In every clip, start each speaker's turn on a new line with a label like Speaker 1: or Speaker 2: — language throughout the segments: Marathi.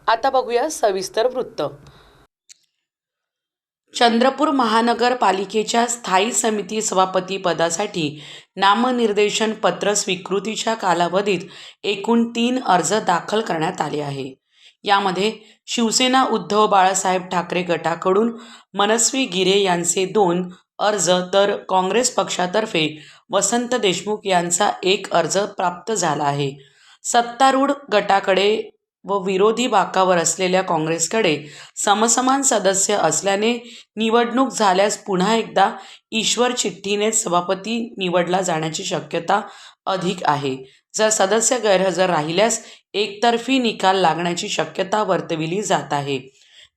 Speaker 1: आता बघूया सविस्तर वृत्त। चंद्रपूर महानगरपालिकेच्या स्थायी समिती सभापती पदासाठी नामनिर्देशन पत्र स्वीकृतीच्या कालावधीत एकूण 3 अर्ज दाखल करण्यात आले आहे। यामध्ये शिवसेना उद्धव बाळासाहेब ठाकरे गटाकडून मनस्वी गिरे यांचे 2 अर्ज तर काँग्रेस पक्षातर्फे वसंत देशमुख यांचा 1 अर्ज प्राप्त झाला आहे। सत्तारूढ गटाकडे व विरोधी बाकावर असलेल्या काँग्रेसकडे समसमान सदस्य असल्याने निवडणूक झाल्यास पुन्हा एकदा ईश्वर चिठ्ठीनेच सभापती निवडला जाण्याची शक्यता अधिक आहे। जर सदस्य गैरहजर राहिल्यास एकतर्फी निकाल लागण्याची शक्यता वर्तविली जात आहे।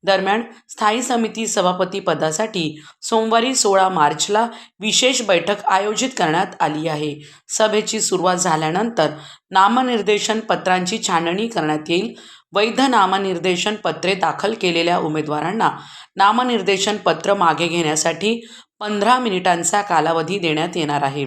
Speaker 1: दरम्यान स्थायी समिती सभापती पदासाठी सोमवारी 16 मार्चला विशेष बैठक आयोजित करण्यात आली आहे। सभेची सुरुवात झाल्यानंतर नामनिर्देशन पत्रांची छाननी करण्यात येईल। वैध नामनिर्देशन पत्रे दाखल केलेल्या उमेदवारांना नामनिर्देशन पत्र मागे घेण्यासाठी 15 मिनिटांचा कालावधी देण्यात येणार आहे।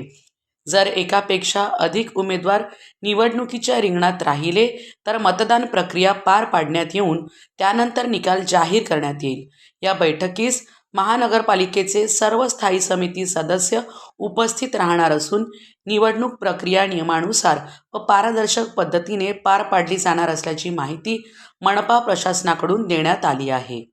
Speaker 1: जर एकापेक्षा अधिक उमेदवार निवडणुकीच्या रिंगणात राहिले तर मतदान प्रक्रिया पार पाडण्यात येऊन त्यानंतर निकाल जाहीर करण्यात येईल। या बैठकीस महानगरपालिकेचे सर्व स्थायी समिती सदस्य उपस्थित राहणार असून निवडणूक प्रक्रिया नियमानुसार व पारदर्शक पद्धतीने पार पाडली जाणार असल्याची माहिती मनपा प्रशासनाकडून देण्यात आली आहे।